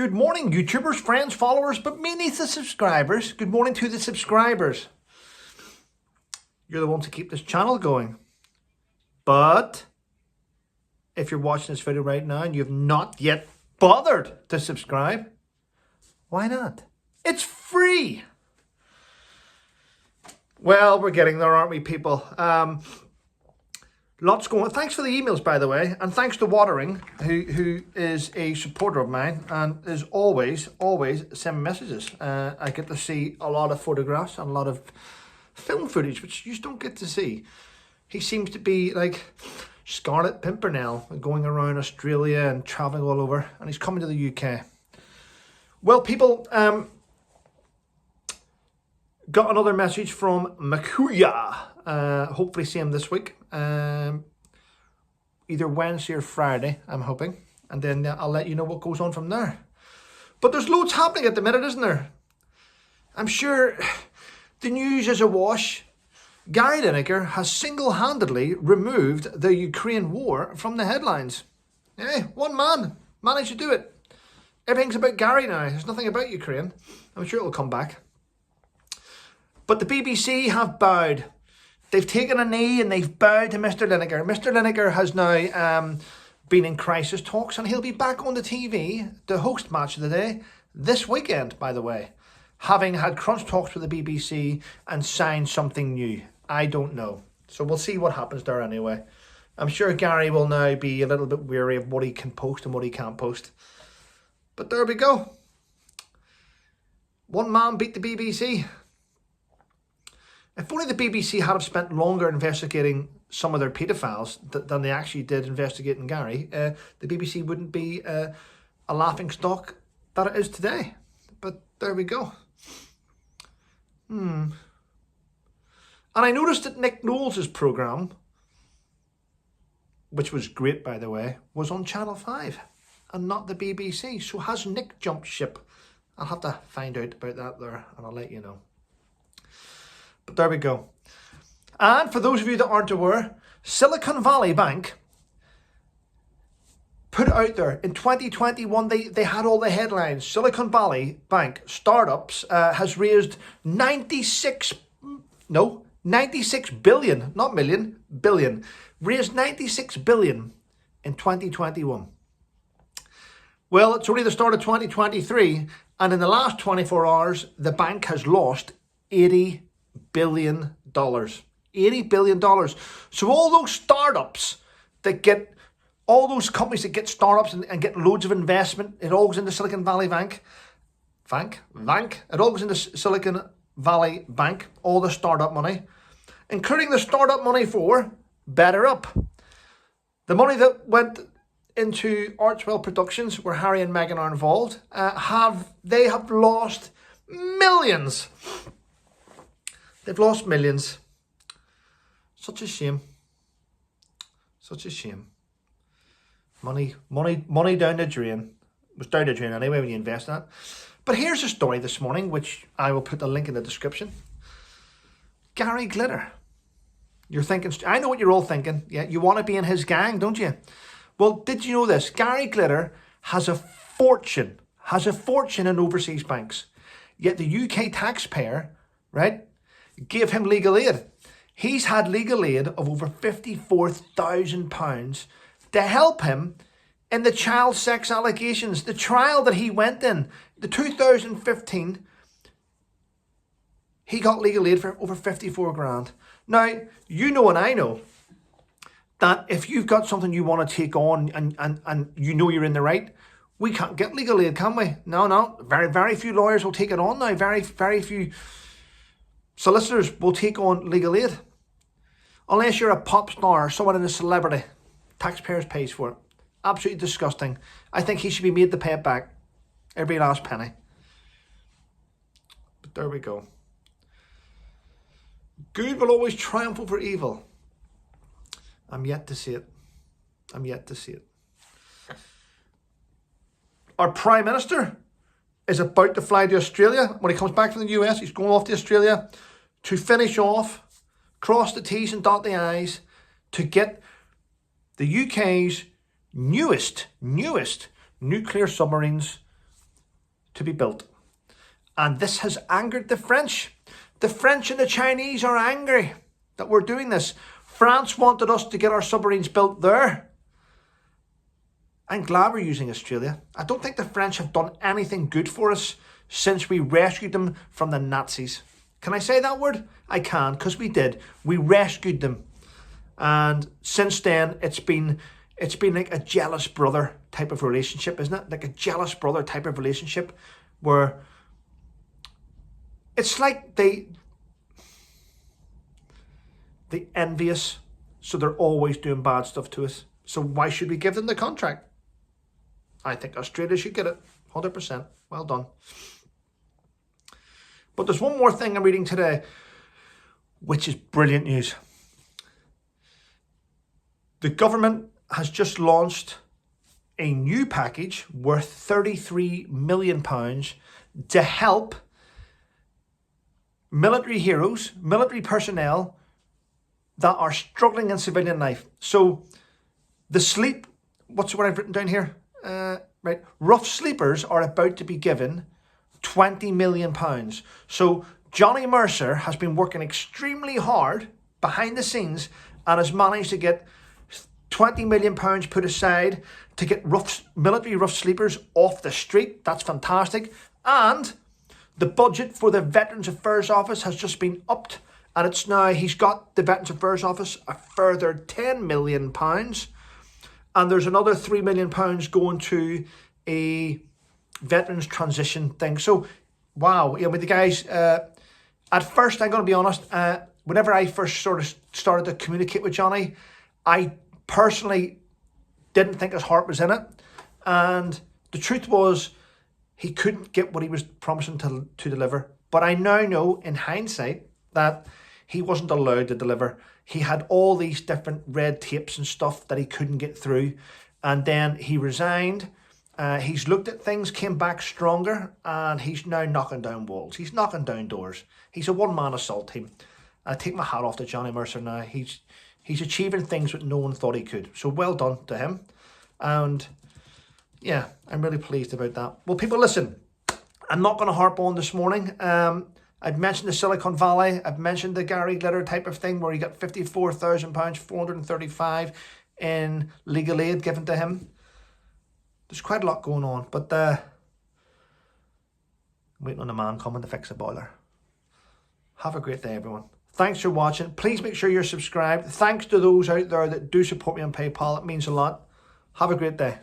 Good morning, YouTubers, friends, followers, but mainly the subscribers. Good morning to the subscribers. You're the ones who keep this channel going. But if you're watching this video right now and you've not yet bothered to subscribe, why not? It's free. Well, we're getting there, aren't we, people? Lots going on. Thanks for the emails, by the way, and thanks to Watering, who is a supporter of mine and is always sending messages. I get to see a lot of photographs and a lot of film footage, which you just don't get to see. He seems to be like Scarlet Pimpernel, going around Australia and traveling all over, and he's coming to the UK. Well, people, got another message from Makuya. Hopefully see him this week. Either Wednesday or Friday, I'm hoping. And then I'll let you know what goes on from there. But there's loads happening at the minute, isn't there? I'm sure the news is awash. Gary Lineker has single-handedly removed the Ukraine war from the headlines. Hey, one man managed to do it. Everything's about Gary now. There's nothing about Ukraine. I'm sure it'll come back. But the BBC have bowed. They've taken a knee and they've bowed to Mr. Lineker. Mr. Lineker has now been in crisis talks, and he'll be back on the TV to host Match of the Day this weekend, by the way, having had crunch talks with the BBC and signed something new. I don't know. So we'll see what happens there anyway. I'm sure Gary will now be a little bit weary of what he can post and what he can't post. But there we go. One man beat the BBC. If only the BBC had have spent longer investigating some of their paedophiles than they actually did investigating Gary, the BBC wouldn't be a laughing stock that it is today. But there we go. And I noticed that Nick Knowles' programme, which was great by the way, was on Channel 5 and not the BBC. So has Nick jumped ship? I'll have to find out about that there and I'll let you know. But there we go. And for those of you that aren't aware, Silicon Valley Bank put out there in 2021, they had all the headlines. Silicon Valley Bank startups has raised 96 billion, not million, billion. Raised 96 billion in 2021. Well, it's only the start of 2023, and in the last 24 hours, the bank has lost $80 billion. $80 billion. So all those startups that get, all those companies that get startups and get loads of investment, it all goes into Silicon Valley Bank. It all goes into Silicon Valley Bank, all the startup money, including the startup money for Better Up. The money that went into Archwell Productions, where Harry and Meghan are involved, have lost millions. They've lost millions. Such a shame. Such a shame. Money down the drain. It was down the drain anyway when you invest in it. But here's a story this morning, which I will put the link in the description. Gary Glitter. You're thinking, I know what you're all thinking. Yeah, you want to be in his gang, don't you? Well, did you know this? Gary Glitter has a fortune in overseas banks. Yet the UK taxpayer, right, gave him legal aid. He's had legal aid of over £54,000 to help him in the child sex allegations. The trial that he went in, the 2015, he got legal aid for over 54 grand. Now, you know and I know that if you've got something you want to take on and you know you're in the right, we can't get legal aid, can we? No. Very few lawyers will take it on now. Very few solicitors will take on legal aid. Unless you're a pop star or someone in a celebrity. Taxpayers pays for it. Absolutely disgusting. I think he should be made to pay it back. Every last penny. But there we go. Good will always triumph over evil. I'm yet to see it. Our Prime Minister is about to fly to Australia. When he comes back from the US, he's going off to Australia to finish off, cross the T's and dot the I's, to get the UK's newest nuclear submarines to be built. And this has angered the French. The French and the Chinese are angry that we're doing this. France wanted us to get our submarines built there. I'm glad we're using Australia. I don't think the French have done anything good for us since we rescued them from the Nazis. Can I say that word? I can, because we did. We rescued them. And since then, it's been like a jealous brother type of relationship, isn't it? Like a jealous brother type of relationship where it's like they envy us, so they're always doing bad stuff to us. So why should we give them the contract? I think Australia should get it, 100%. Well done. But there's one more thing I'm reading today, which is brilliant news. The government has just launched a new package worth £33 million to help military heroes, military personnel that are struggling in civilian life. So what's what I've written down here? Right, rough sleepers are about to be given £20 million. So Johnny Mercer has been working extremely hard behind the scenes and has managed to get £20 million put aside to get military rough sleepers off the street. That's fantastic. And the budget for the Veterans Affairs Office has just been upped, and it's now, he's got the Veterans Affairs Office a further £10 million. And there's another £3 million going to a veterans transition thing. So, wow. I mean, the guys, at first, I'm going to be honest, whenever I first sort of started to communicate with Johnny, I personally didn't think his heart was in it. And the truth was, he couldn't get what he was promising to deliver. But I now know, in hindsight, that he wasn't allowed to deliver. He had all these different red tapes and stuff that he couldn't get through. And then he resigned. He's looked at things, came back stronger, and he's now knocking down walls. He's knocking down doors. He's a one-man assault team. I take my hat off to Johnny Mercer now. He's achieving things that no one thought he could. So well done to him. And yeah, I'm really pleased about that. Well, people, listen, I'm not going to harp on this morning. I've mentioned the Silicon Valley. I've mentioned the Gary Glitter type of thing where he got £54,000, 435 in legal aid given to him. There's quite a lot going on, but I'm waiting on a man coming to fix a boiler. Have a great day, everyone. Thanks for watching. Please make sure you're subscribed. Thanks to those out there that do support me on PayPal. It means a lot. Have a great day.